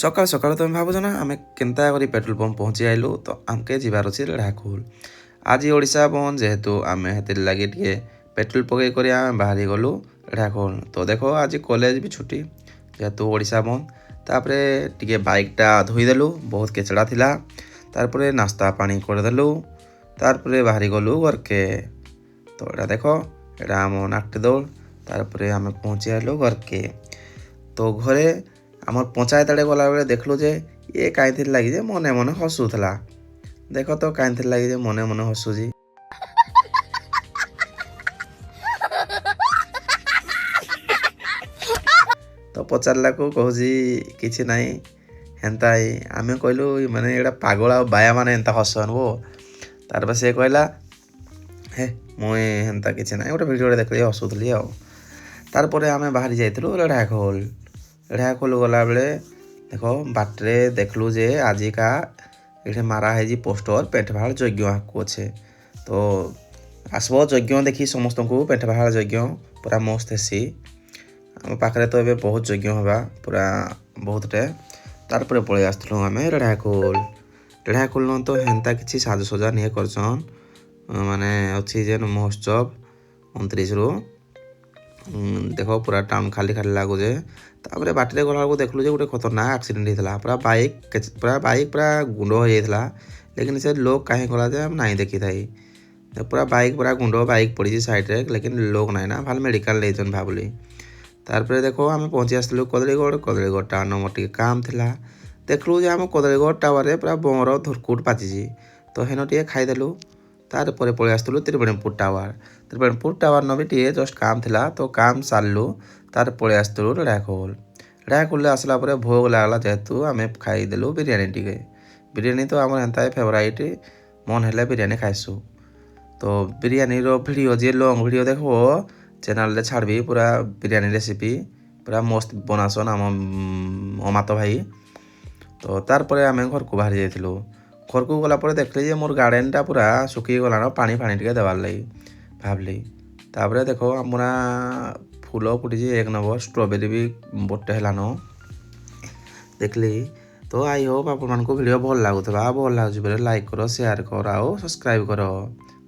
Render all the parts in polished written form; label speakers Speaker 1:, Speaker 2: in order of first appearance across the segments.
Speaker 1: ସକାଳୁ ସକାଳୁ ତମେ ଭାବୁଛ ନା ଆମେ କେନ୍ତା କରି ପେଟ୍ରୋଲ ପମ୍ପ ପହଞ୍ଚି ଆଇଲୁ ତ ଆମକେ ଯିବାର ଅଛି ରେଢ଼ାଖୋଲ। ଆଜି ଓଡ଼ିଶା ବନ୍ଦ ଯେହେତୁ ଆମେ ହେଥିର୍ ଲାଗି ଟିକେ ପେଟ୍ରୋଲ ପକେଇ କରି ଆମେ ବାହାରି ଗଲୁ ରେଢ଼ାଖୋଲ। ତ ଦେଖ ଆଜି କଲେଜ ବି ଛୁଟି ଯେହେତୁ ଓଡ଼ିଶା ବନ୍ଦ। ତାପରେ ଟିକେ ବାଇକଟା ଧୋଇଦେଲୁ, ବହୁତ କେଚଡ଼ା ଥିଲା। ତାରପରେ ନାସ୍ତା ପାଣି କରିଦେଲୁ, ତାରପରେ ବାହାରି ଗଲୁ ଘରକେ। ତ ଏଇଟା ଦେଖ, ଏଇଟା ଆମ ନାଟି ଦୌଡ଼। ତାରପରେ ଆମେ ପହଞ୍ଚି ଆଇଲୁ ଘରକେ। ତ ଘରେ আমার পঞ্ଚାୟତ ଆଡ଼େ ଗଲାବେଳେ ଦେଖିଲୁ ଯେ ଇଏ କାହିଁଥିର୍ ଲାଗି ଯେ ମନେ ମନେ ହସୁଥିଲା। ଦେଖ ତ କାହିଁଥିର୍ ଲାଗି ଯେ ମନେ ମନେ ହସୁଛି। ତ ପଚାରିଲାକୁ କହୁଛି କିଛି ନାହିଁ ହେନ୍ତା ହିଁ। ଆମେ କହିଲୁ ମାନେ ଏଇଟା ପାଗଳ ଆଉ ବାୟା ମାନେ ଏନ୍ତା ହସନ୍ ବୋ। ତାରପରେ ସେ କହିଲା ହେ ମୁଇଁ ହେନ୍ତା କିଛି ନାହିଁ, ଗୋଟେ ଭିଡ଼ିଓଟେ ଦେଖିଲି ହସୁଥିଲି ଆଉ। ତାରପରେ ଆମେ ବାହାରି ଯାଇଥିଲୁ ରେଢ଼ାଖୋଲ। ରେଢ଼ାଖୋଲ ଗଲାବେଳେ ଦେଖ ବାଟରେ ଦେଖିଲୁ ଯେ ଆଜିକା ଏଠି ମାରା ହେଇଛି ପୋଷ୍ଟର ପେଣ୍ଠ ବାହାଳ ଯଜ୍ଞ ଆଗକୁ ଅଛେ। ତ ଆସିବ ଯଜ୍ଞ ଦେଖି ସମସ୍ତଙ୍କୁ ପେଣ୍ଠ ବାହାଳ ଯଜ୍ଞ ପୁରା ମସ୍ତ ହେସି। ଆମ ପାଖରେ ତ ଏବେ ବହୁତ ଯଜ୍ଞ ହେବା ପୁରା ବହୁତଟେ। ତାରପରେ ପଳେଇ ଆସିଥିଲୁ ଆମେ ରେଢ଼ାଖୋଲ। ରେଢ଼ାଖୋଲ ତ ହେନ୍ତା କିଛି ସାଜସଜା ନିଏ କରସନ୍, ମାନେ ଅଛି ଯେନ୍ ମହୋତ୍ସବ 29ରୁ। ଦେଖ ପୁରା ଟାଉନ୍ ଖାଲି ଖାଲି ଲାଗୁଛେ। ତାପରେ ବାଟରେ ଗଲାବେଳକୁ ଦେଖିଲୁ ଯେ ଗୋଟେ ଖତରନାକ ଆକ୍ସିଡେଣ୍ଟ ହେଇଥିଲା। ପୁରା ବାଇକ୍ ପୁରା ଗୁଣ୍ଡ ହେଇଯାଇଥିଲା। ଲେକିନ୍ ସେ ଲୋକ କାହିଁ ଗଲା ଯେ ଆମେ ନାଇଁ ଦେଖିଥାଇ। ପୁରା ବାଇକ୍ ପୁରା ଗୁଣ୍ଡ ବାଇକ୍ ପଡ଼ିଛି ସାଇଡ଼୍ରେ, ଲେକିନ୍ ଲୋକ ନାଇଁ ନା, ଭାଲ ମେଡ଼ିକାଲ ନେଇଛନ୍ ଭାବୁଲି। ତାରପରେ ଦେଖ ଆମେ ପହଞ୍ଚି ଆସିଥିଲୁ କଦଳୀଗଡ଼ ଟାଉନ୍ ମୋର ଟିକେ କାମ ଥିଲା। ଦେଖିଲୁ ଯେ ଆମ କଦଳୀଗଡ଼ ଟାୱାରରେ ପୁରା ବଣର ଧୁରକୁଟ ପାଚିଛି। ତ ହେନ ଟିକେ ଖାଇଦେଲୁ। ତାରପରେ ପଳେଇ ଆସିଥିଲୁ ତ୍ରିବେଣୀପୁର ଟାୱାର। ତ୍ରିବେଣୀପୁର ଟାୱାରନ ବି ଟିକେ ଜଷ୍ଟ କାମ ଥିଲା, ତ କାମ ସାରିଲୁ। ତାର ପଳେଇ ଆସିଥିଲୁ ରେଢ଼ାଖୋଲ। ରେଢ଼ାଖୋଲରେ ଆସିଲା ପରେ ଭୋଗ ଲାଗଲା ଯେହେତୁ ଆମେ ଖାଇଦେଲୁ ବିରିୟାନୀ ଟିକେ। ବିରିୟାନୀ ତ ଆମର ହେନ୍ତା ଫେଭରାଇଟ୍, ମନ ହେଲେ ବିରିୟାନୀ ଖାଇସୁ। ତ ବିରିୟାନୀର ଭିଡ଼ିଓ ଯିଏ ଲଙ୍ଗ ଭିଡ଼ିଓ ଦେଖବ ଚ୍ୟାନେଲରେ ଛାଡ଼ବି, ପୁରା ବିରିୟାନୀ ରେସିପି ପୁରା ମସ୍ତ ବନାସନ୍ ଆମ ଅମାତ ଭାଇ। ତ ତାରପରେ ଆମେ ଘରକୁ ବାହାରି ଯାଇଥିଲୁ। ଘରକୁ ଗଲା ପରେ ଦେଖିଲି ଯେ ମୋର ଗାର୍ଡ଼େନଟା ପୁରା ଶୁଖିଗଲାନ, ପାଣି ଫାଣି ଟିକେ ଦେବାର୍ ଲାଗି ଭାବିଲି। ତାପରେ ଦେଖ ଆମର ଫୁଲ ଫୁଟିଛି ଏକ ନମ୍ବର, ଷ୍ଟ୍ରବେରୀ ବି ଗୋଟେ ହେଲାନ ଦେଖିଲି। ତ ଆଇ ହୋପ୍ ଆପଣମାନଙ୍କୁ ଭିଡ଼ିଓ ଭଲ ଲାଗୁଥିବା, ଭଲ ଲାଗୁଛି ବୋଲେ ଲାଇକ୍ କର, ସେୟାର କର ଆଉ ସବସ୍କ୍ରାଇବ୍ କର।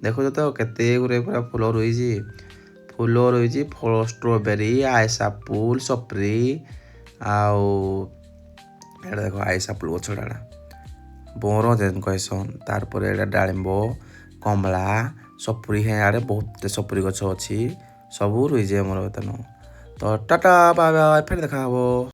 Speaker 1: ଦେଖୁଛ ତ କେତେ ଗୁରେ ପୁରା ଫୁଲ ରହିଛି। ଫୁଲ ରହିଛି ଫଳ ଷ୍ଟ୍ରବେରୀ, ଆଇସ୍ ଆପୁଲ, ସପୁରୀ ଆଉ ଏଇଟା ଦେଖ ଆଇସ୍ ଆପୁଲ ଗଛଟା ବର ଯେନ୍ କହିସନ୍। ତାରପରେ ଏଇଟା ଡାଳିମ୍ବ, କମଳା, ସପୁରୀ। ହେ ଆଡ଼େ ବହୁତ ସପୁରୀ ଗଛ ଅଛି, ସବୁ ରହିଛି ଆମର ଏତନ। ତ ଟାଟା ବାଏ ବାଏ, ଫେର ଦେଖା ହବ।